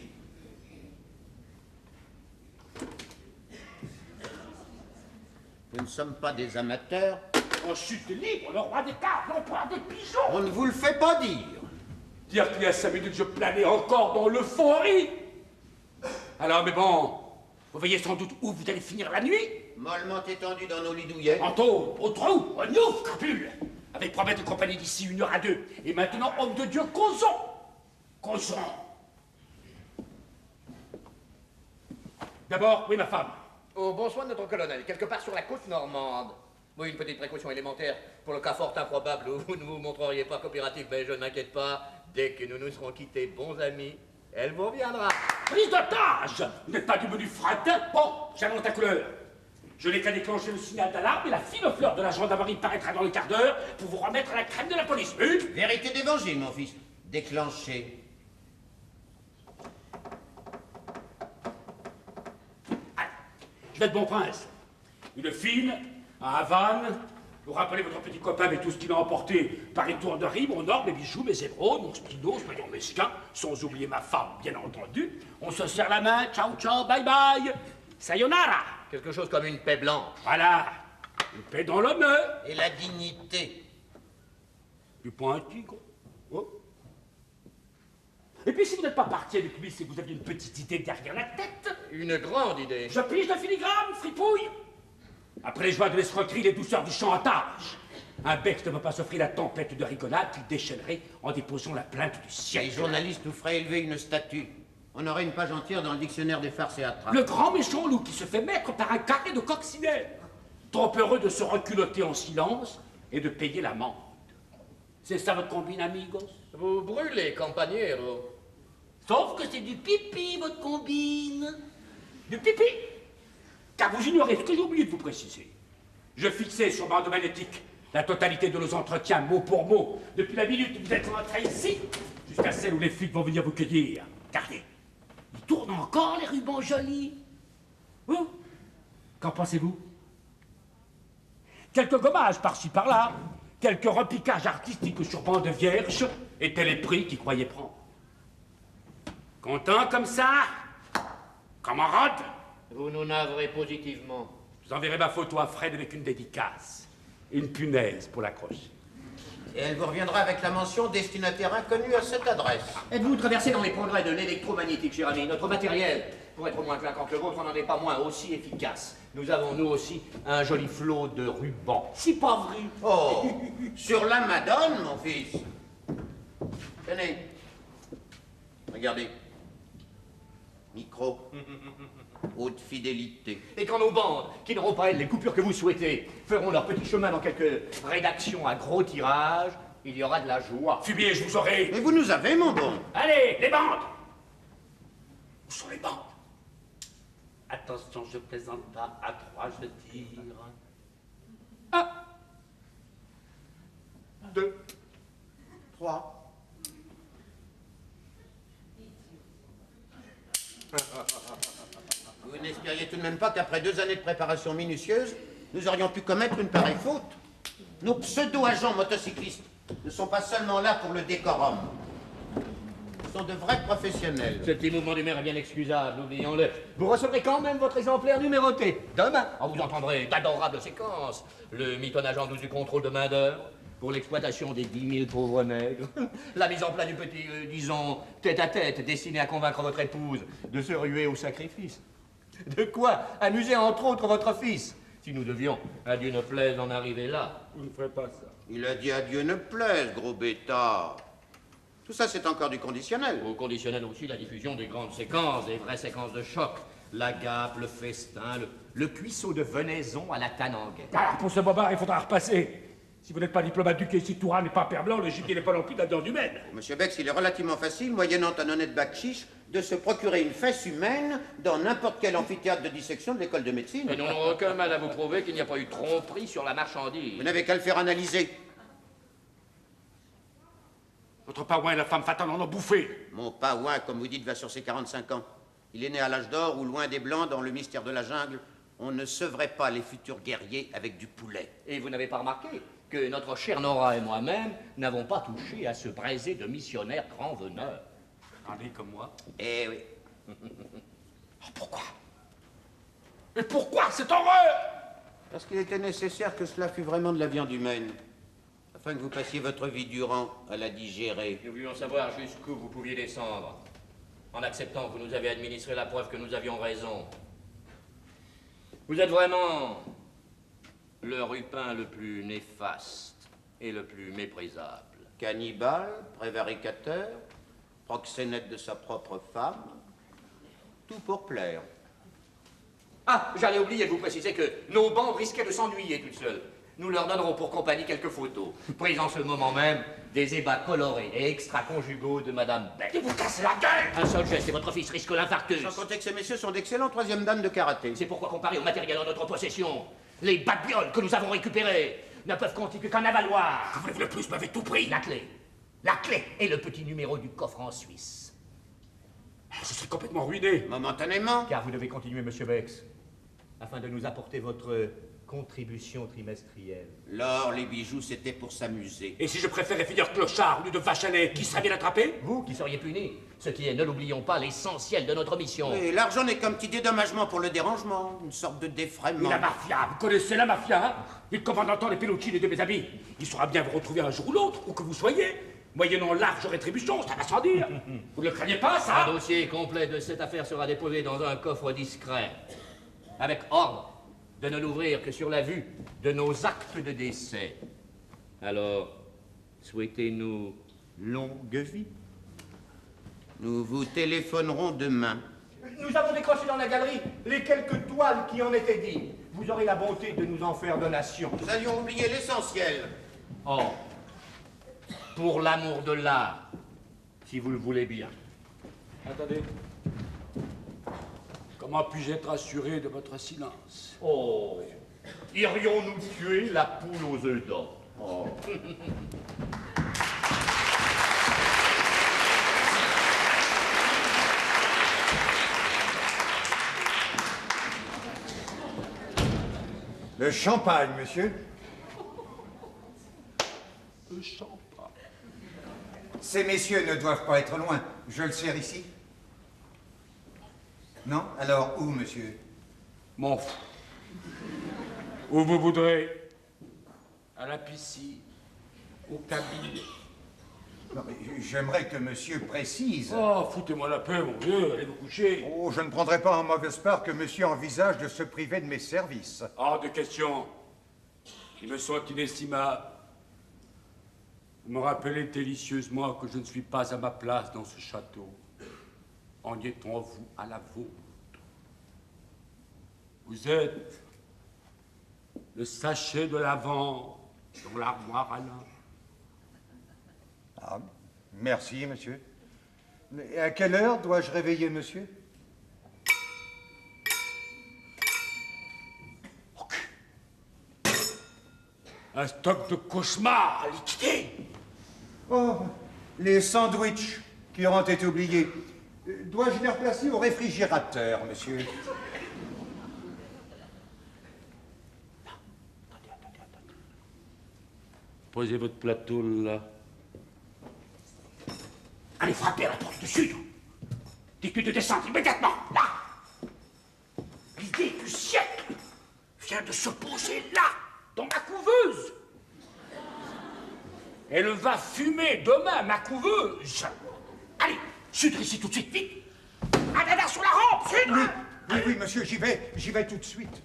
Nous ne sommes pas des amateurs. En chute libre, le roi des cartes, l'empereur des pigeons! On ne vous le fait pas dire. Dire qu'il y a 5 minutes, je planais encore dans l'euphorie! Alors, mais bon, vous voyez sans doute où vous allez finir la nuit? Mollement étendu dans nos lits douillets. En taupe, au trou, au nous, crapule! Avec promesse de compagnie d'ici 1 heure à 2. Et maintenant, homme de Dieu, causons! Causons! D'abord, oui, ma femme. Au bon soin de notre colonel, quelque part sur la côte normande. Oui, une petite précaution élémentaire pour le cas fort improbable où vous ne vous montreriez pas coopératif, mais je ne m'inquiète pas. Dès que nous nous serons quittés bons amis, elle vous reviendra. Prise d'otage! Vous n'êtes pas du menu fratin? Bon, j'annonce ta couleur. Je n'ai qu'à déclencher le signal d'alarme et la fine fleur de la gendarmerie paraîtra dans le quart d'heure pour vous remettre à la crème de la police. Une. Vérité d'évangile, mon fils. Déclenché. Allez, je vais être bon prince. Une fine, à Havane. Vous rappelez votre petit copain avec tout ce qu'il a emporté par étourderie, mon or, mes bijoux, mes émeraudes, mon stylo, soyons mesquins, sans oublier ma femme, bien entendu. On se serre la main, ciao, ciao, bye bye. Sayonara. Quelque chose comme une paix blanche. Voilà. Une paix dans l'honneur. Et la dignité. Du point un tigre. Oh. Et puis si vous n'êtes pas parti avec lui, c'est que vous aviez une petite idée derrière la tête. Une grande idée. Je pige de filigrane, fripouille. Après les joies de l'escroquerie, les douceurs du chantage. Un bec ne peut pas s'offrir la tempête de rigolade qu'il déchaînerait en déposant la plainte du ciel. Les journalistes nous feraient élever une statue. On aurait une page entière dans le dictionnaire des farces et attrapes. Le grand méchant loup qui se fait mettre par un carré de coccinelle. Trop heureux de se reculotter en silence et de payer l'amende. C'est ça votre combine, amigos? Vous brûlez, compagnero. Sauf que c'est du pipi, votre combine. Du pipi? Car vous ignorez ce que j'ai oublié de vous préciser. Je fixais sur bande magnétique la totalité de nos entretiens, mot pour mot, depuis la minute où vous êtes rentré ici, jusqu'à celle où les flics vont venir vous cueillir. Regardez, ils tournent encore les rubans jolis. Oh, qu'en pensez-vous? Quelques gommages par-ci par-là, quelques repiquages artistiques sur bande vierge étaient les prix qu'ils croyaient prendre. Content comme ça? Camarade? Vous nous navrez positivement. Je vous enverrai ma photo à Fred avec une dédicace. Une punaise pour l'accrocher. Et elle vous reviendra avec la mention destinataire inconnu à cette adresse. Êtes-vous traversé dans les progrès de l'électromagnétique, cher ami? Notre matériel, pour être moins clinquant que le vôtre, n'en est pas moins aussi efficace. Nous avons, nous aussi, un joli flot de rubans. C'est pas vrai. Oh, sur la Madone, mon fils. Tenez. Regardez. Micro. Haute fidélité. Et quand nos bandes, qui n'auront pas elles les coupures que vous souhaitez, feront leur petit chemin dans quelques rédactions à gros tirage, il y aura de la joie. Fumier, je vous aurai. Mais vous nous avez, mon bon. Allez, les bandes. Où sont les bandes? Attention, je plaisante pas. À 3, je tire. 1, 2, 3. Vous n'espériez tout de même pas qu'après 2 années de préparation minutieuse, nous aurions pu commettre une pareille faute? Nos pseudo-agents motocyclistes ne sont pas seulement là pour le décorum. Ils sont de vrais professionnels. Ce petit mouvement d'humeur est bien excusable, oublions-le. Vous recevrez quand même votre exemplaire numéroté. Demain, vous entendrez d'adorables séquences. Le mitonnage en douce du contrôle de main-d'œuvre pour l'exploitation des 10 000 pauvres nègres. La mise en place du petit, disons, tête-à-tête destiné à convaincre votre épouse de se ruer au sacrifice. De quoi amuser entre autres votre fils. Si nous devions, à Dieu ne plaise, en arriver là. vous ne ferez pas ça. Il a dit à Dieu ne plaise, gros bêta. Tout ça, c'est encore du conditionnel. Au conditionnel aussi la diffusion des grandes séquences, des vraies séquences de choc. La gape, le festin, le cuisseau de venaison à la tananguette. Alors, pour ce bobard, il faudra repasser. Si vous n'êtes pas diplomate du quai, si Toura n'est pas père blanc, le gibier n'est pas non plus de la viande humaine. Monsieur Bex, il est relativement facile, moyennant un honnête bac chiche, de se procurer une fesse humaine dans n'importe quel amphithéâtre de dissection de l'école de médecine. Mais nous n'aurons aucun mal à vous prouver qu'il n'y a pas eu de tromperie sur la marchandise. Vous n'avez qu'à le faire analyser. Votre paouin et la femme fatale en ont bouffé. Mon paouin, comme vous dites, va sur ses 45 ans. Il est né à l'âge d'or où, loin des Blancs, dans le mystère de la jungle, on ne sevrait pas les futurs guerriers avec du poulet. Et vous n'avez pas remarqué que notre chère Nora et moi-même n'avons pas touché à ce braisé de missionnaires grand veneurs. Allez comme moi. Eh oui. Oh, pourquoi? Et pourquoi cette horreur? Parce qu'il était nécessaire que cela fût vraiment de la viande humaine, afin que vous passiez votre vie durant à la digérer. Nous voulions savoir jusqu'où vous pouviez descendre. En acceptant que vous nous avez administré la preuve que nous avions raison. Vous êtes vraiment le rupin le plus néfaste et le plus méprisable. Cannibale, prévaricateur, proxénète de sa propre femme, tout pour plaire. Ah, j'allais oublier de vous préciser que nos bandes risquaient de s'ennuyer toutes seules. Nous leur donnerons pour compagnie quelques photos, prises en ce moment même, des ébats colorés et extra-conjugaux de Madame Beck. Et vous cassez la gueule! Un seul geste et votre fils risque l'infarctus. Sans compter que ces messieurs sont d'excellents troisième dames de karaté. C'est pourquoi, comparé au matériel en notre possession, les babioles que nous avons récupérées ne peuvent constituer qu'un avaloir. Que voulez-vous le plus, m'avez tout pris? La clé. La clé et le petit numéro du coffre en Suisse. Je suis complètement ruiné. Momentanément. Car vous devez continuer, Monsieur Bex, afin de nous apporter votre contribution trimestrielle. L'or, les bijoux, c'était pour s'amuser. Et si je préférais finir clochard au lieu de vache à lait, qui serait bien attrapé? Vous qui seriez puni. Ce qui est, ne l'oublions pas, l'essentiel de notre mission. Et l'argent n'est qu'un petit dédommagement pour le dérangement, une sorte de défraiement. Et la mafia, vous connaissez la mafia, hein? Il commande en temps les Pellucini de mes amis. Il saura bien vous retrouver un jour ou l'autre, où que vous soyez, moyennant large rétribution, ça va sans dire. Vous ne le craignez pas, ça? Un dossier complet de cette affaire sera déposé dans un coffre discret, avec ordre de ne l'ouvrir que sur la vue de nos actes de décès. Alors, souhaitez-nous longue vie. Nous vous téléphonerons demain. Nous avons décroché dans la galerie les quelques toiles qui en étaient dignes. Vous aurez la bonté de nous en faire donation. Nous allions oublier l'essentiel. Oh, pour l'amour de l'art, si vous le voulez bien. Attendez. Comment puis-je être assuré de votre silence? Oh, irions-nous tuer la poule aux œufs d'or? Oh. Le champagne, monsieur. Le champagne. Ces messieurs ne doivent pas être loin. Je le sers ici. Non? Alors, où, monsieur? M'en fous. Où vous voudrez. À la piscine. Au cabinet. Non, mais j'aimerais que monsieur précise. Oh, foutez-moi la paix, mon vieux. Allez vous coucher. Oh, je ne prendrai pas en mauvaise part que monsieur envisage de se priver de mes services. Hors de question. Ils me sont inestimables. Vous me rappelez délicieusement que je ne suis pas à ma place dans ce château. En y étant vous à la vôtre. Vous êtes le sachet de l'avant dans l'armoire à linge. Ah, merci, monsieur. Et à quelle heure dois-je réveiller monsieur? Un stock de cauchemars à liquider. Oh, les sandwichs qui auront été oubliés. Dois-je les replacer au réfrigérateur, monsieur? Posez votre plateau là. Allez frapper à la porte du sud. Dites-lui de descendre immédiatement, là. L'idée du siècle vient de se poser là, dans ma couveuse. Elle va fumer demain, ma couveuse. Allez, sud ici tout de suite, vite. Un dada sur la rampe, sud. Oui, monsieur, j'y vais tout de suite.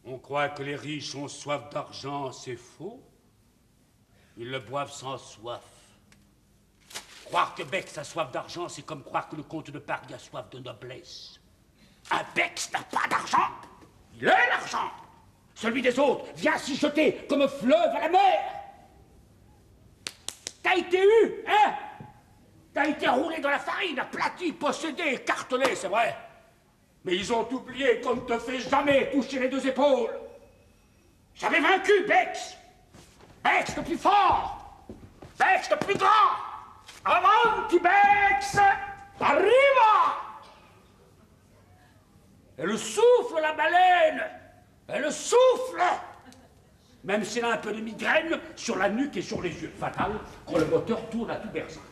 On croit que les riches ont soif d'argent, c'est faux. Ils le boivent sans soif. Croire que Bex a soif d'argent, c'est comme croire que le comte de Paris a soif de noblesse. Un Bex n'a pas d'argent. Il est l'argent. Celui des autres vient s'y jeter comme un fleuve à la mer. T'as été eu, hein? T'as été roulé dans la farine, aplati, possédé, écartelé, c'est vrai. Mais ils ont oublié qu'on ne te fait jamais toucher les deux épaules. J'avais vaincu Bex. Bex le plus fort. Bex le plus grand. Avanti, Bex! Arriva! Elle souffle, la baleine! Elle souffle! Même s'il a un peu de migraine sur la nuque et sur les yeux. Fatal quand le moteur tourne à tout berzinc.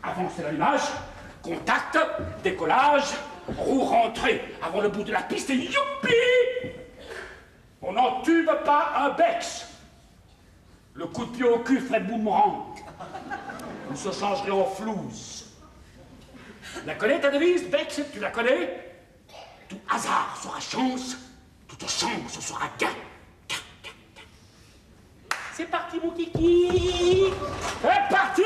Avancez l'allumage, contact, décollage, roue rentrée avant le bout de la piste et youpi! On n'entube pas un Bex. Le coup de pied au cul ferait boomerang. Vous se changerez en flouze. La connais ta devise, Bex? Tu la connais? Tout hasard sera chance, toute chance sera gain. C'est parti, mon kiki. C'est parti.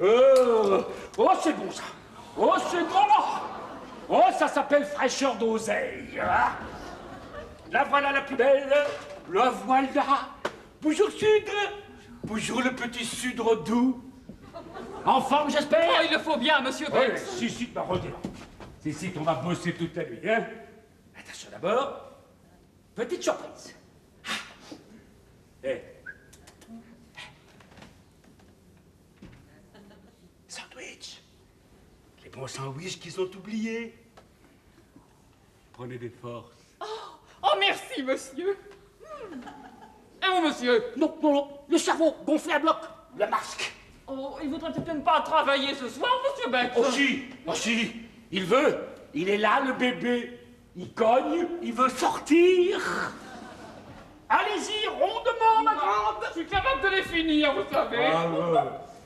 Oh, c'est bon ça. Oh, c'est bon. Oh, ça s'appelle fraîcheur d'oseille. Hein? La voilà la plus belle. La voilà. Bonjour, Sudre. Bonjour, le petit Sudre doux. En forme, j'espère? Oh, il le faut bien, monsieur Bex. Oui, si, bah, regarde. Si, on va bosser toute la nuit, hein? Attention d'abord. Petite surprise. Eh. Sandwich. Les bons sandwichs qu'ils ont oubliés. Prenez des forces. Oh, merci, monsieur. Et vous, monsieur? Non. Le cerveau gonflé à bloc. Le masque. Oh, il voudrait peut-être pas travailler ce soir, monsieur Bex. Oh si. Il veut. Il est là, le bébé. Il cogne. Il veut sortir. Allez-y, rondement, ma grande. Je suis capable de les finir, vous savez. Ah ouais.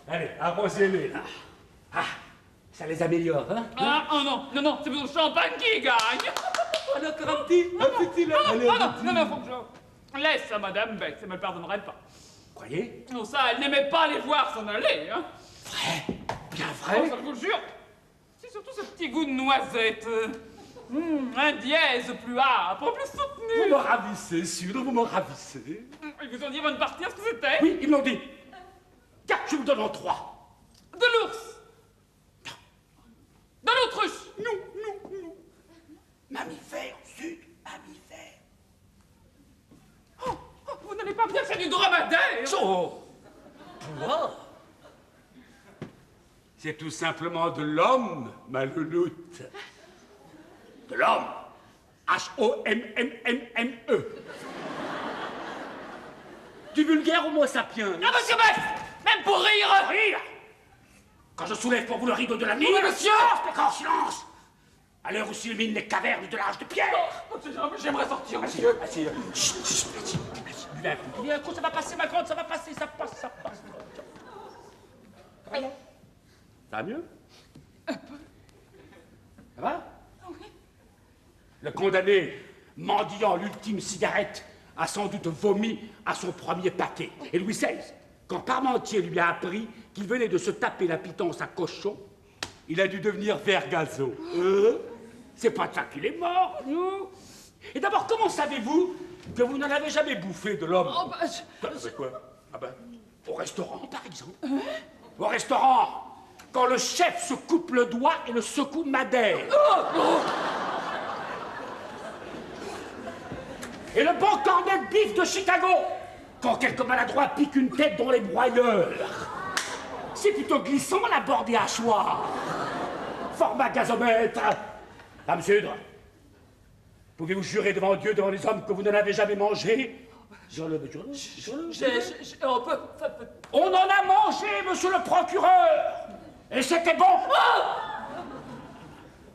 Allez, arrosez-les, là. Ah, ça les améliore, hein? Ah, oh non, c'est le champagne qui gagne. On a encore un petit, là. Allez, Non, faut que je laisse à Madame Bex, elle me le pardonnerait pas. Croyez? Non, ça, elle n'aimait pas les voir s'en aller, hein. Vrai? Bien vrai? Oh, ça, je vous le jure. C'est surtout ce petit goût de noisette. Un dièse plus âpre, plus soutenu. Vous me ravissez, Sudre, vous me ravissez. Ils vous ont dit avant de partir ce que c'était? Oui, ils me l'ont dit. 4, je vous donne en 3. De l'ours. De l'autruche. Non. Mammifère, Sud, mammifère. Oh, vous n'allez pas bien faire du dromadaire. Oh. C'est tout simplement de l'homme, ma louloute. De l'homme. H-O-M-M-M-M-E. Du vulgaire homo sapiens. Ah, monsieur Bex, même pour rire. Rire. Quand je soulève pour vous le rideau de la nuit. Oui, monsieur. Silence. À l'heure où s'illuminent les cavernes de l'âge de pierre. Oh, j'aimerais sortir, monsieur. Assis. Buvez un coup, ça va passer, ma grande, ça va passer, ça passe. Ça va mieux? Un peu. Ça va? Oui. Le condamné, mendiant l'ultime cigarette, a sans doute vomi à son premier paquet. Et Louis XVI, quand Parmentier lui a appris qu'il venait de se taper la pitance à cochon, il a dû devenir Vergazo. C'est pas de ça qu'il est mort, nous. Et d'abord, comment savez-vous que vous n'en avez jamais bouffé de l'homme? Oh, bah, C'est quoi? Ah ben, au restaurant, par exemple. Au restaurant, quand le chef se coupe le doigt et le secoue Madère. Et le bon cornet de bif de Chicago, quand quelques maladroits piquent une tête dans les broyeurs. C'est plutôt glissant la borde des hachoirs. Format gazomètre. Dame Sudre, pouvez-vous jurer devant Dieu, devant les hommes, que vous n'en avez jamais mangé? On en a mangé, monsieur le procureur. Et c'était bon.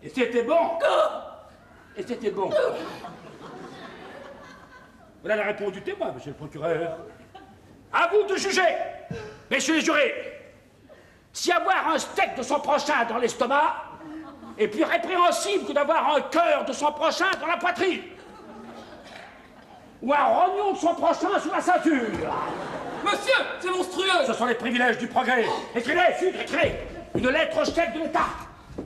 Et c'était bon. Et c'était bon. Voilà la réponse du témoin, monsieur le procureur. À vous de juger, messieurs les jurés. Si avoir un steak de son prochain dans l'estomac est plus répréhensible que d'avoir un cœur de son prochain dans la poitrine. Ou un rognon de son prochain sous la ceinture. Monsieur, c'est monstrueux! Ce sont les privilèges du progrès. Écrivez, Sud, écrivez. Une lettre au chef de l'État.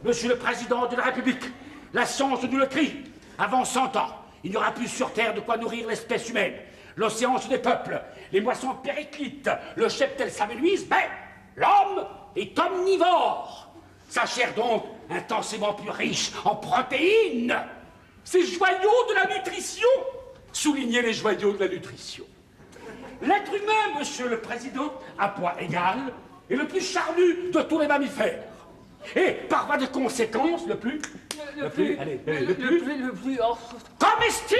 Monsieur le Président de la République, la science nous le crie. Avant 100 ans, il n'y aura plus sur Terre de quoi nourrir l'espèce humaine. L'océan se dépeuple, les moissons périclitent, le cheptel s'amenuise, mais l'homme est omnivore. Sa chair donc intensément plus riche en protéines. Ces joyaux de la nutrition. Soulignez les joyaux de la nutrition. L'être humain, monsieur le président, à poids égal, est le plus charnu de tous les mammifères. Et par voie de conséquence, le plus comestible.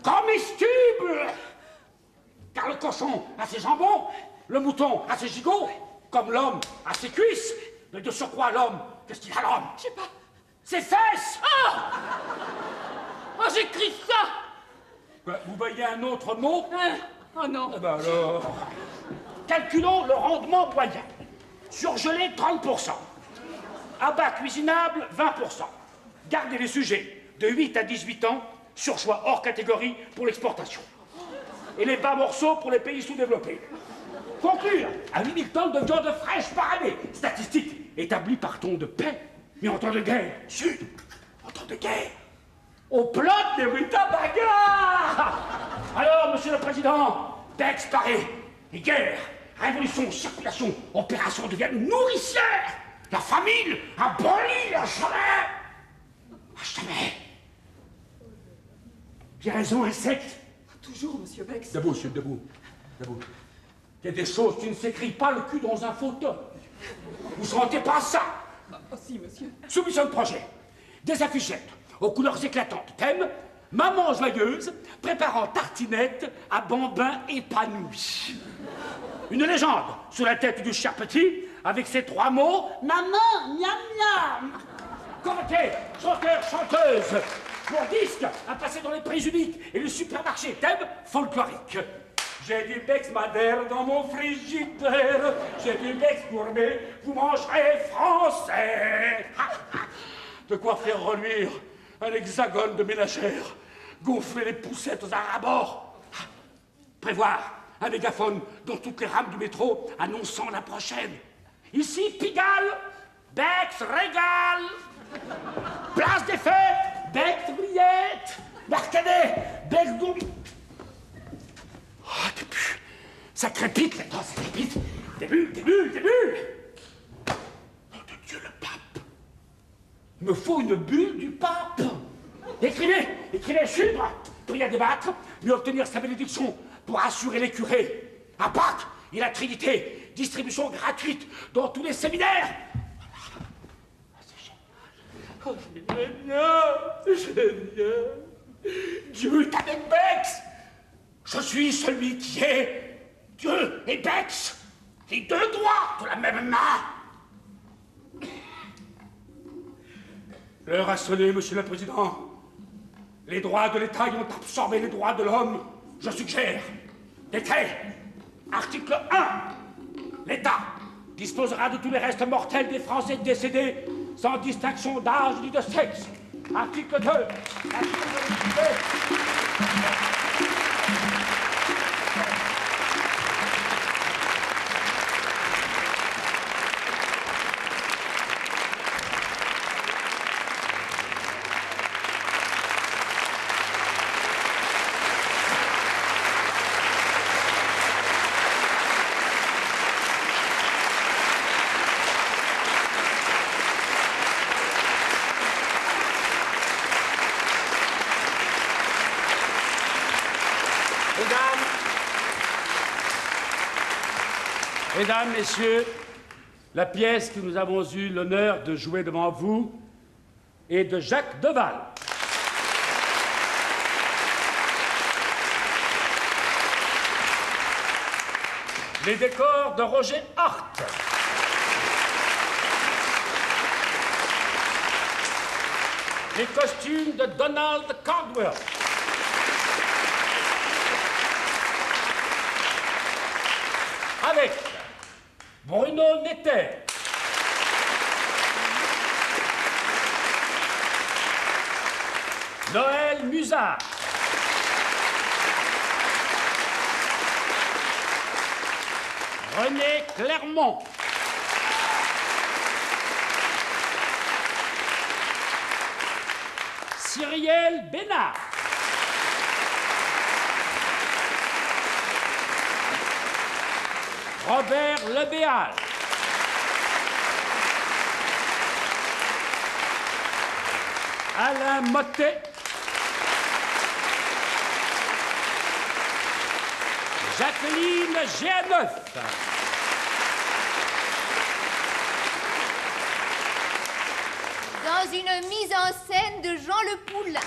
Comestible. Car le cochon a ses jambons, le mouton a ses gigots, comme l'homme a ses cuisses. Mais de surcroît, l'homme, qu'est-ce qu'il a, l'homme? Je sais pas. Ses fesses. Ah! Oh, j'écris ça! Vous voyez un autre mot? Oh non. Eh ben alors... Calculons le rendement moyen. Surgelé, 30%. À bas cuisinable, 20%. Gardez les sujets de 8 à 18 ans, surchoix hors catégorie pour l'exportation. Et les bas morceaux pour les pays sous-développés. Conclure à 8000 tonnes de viande fraîche par année. Statistique établie par ton de paix. Mais en temps de guerre, Sud, en temps de guerre, on plante les rutabagas. Alors, monsieur le président, Bex paraît, et guerre, révolution, circulation, opération deviennent nourricières. La famine abolie à jamais. À jamais. J'ai raison, insecte. Toujours, monsieur Bex. Debout, Sud, debout. Debout. Il y a des choses qui ne s'écrivent pas le cul dans un fauteuil. Vous sentez pas ça? Oh si, monsieur. Soumission de projet. Des affichettes aux couleurs éclatantes. Thème: maman joyeuse préparant tartinette à bambins épanouis. Une légende sur la tête du cher petit avec ces 3 mots: maman, miam miam. Convoqué, chanteur, chanteuse. Pour disque à passer dans les prises uniques et le supermarché. Thème folklorique. J'ai du Bex Madère dans mon frigidaire. J'ai du Bex gourmet, vous mangerez français. De quoi faire reluire un hexagone de ménagère. Gonfler les poussettes aux arabors. Prévoir un mégaphone dans toutes les rames du métro annonçant la prochaine. Ici, Pigalle, Bex régale. Place des Fêtes, Bex brillette. Marcadet, Bex gourmet. Oh, début. Ça crépite là-dedans, ça crépite. Début. Nom de Dieu, le pape. Il me faut une bulle du pape. Écrivez, Sudre, pour y débattre, lui obtenir sa bénédiction pour assurer les curés. À Pâques et la Trinité, distribution gratuite dans tous les séminaires. Oh, c'est génial. Dieu est avec Bex. Je suis celui qui est Dieu et Bex, les 2 doigts de la même main. L'heure a sonné, monsieur le président. Les droits de l'État y ont absorbé les droits de l'homme. Je suggère décret. Article 1. L'État disposera de tous les restes mortels des Français décédés sans distinction d'âge ni de sexe. Article 2. Mesdames, Messieurs, la pièce que nous avons eu l'honneur de jouer devant vous est de Jacques Deval. Les décors de Roger Hart. Les costumes de Donald Caldwell. Avec Bruno Netter. Noël Musard. René Clermont. Cyrielle Bénard. Robert Lebéal. Alain Mottet. Jacqueline G9. Dans une mise en scène de Jean Le Poulain.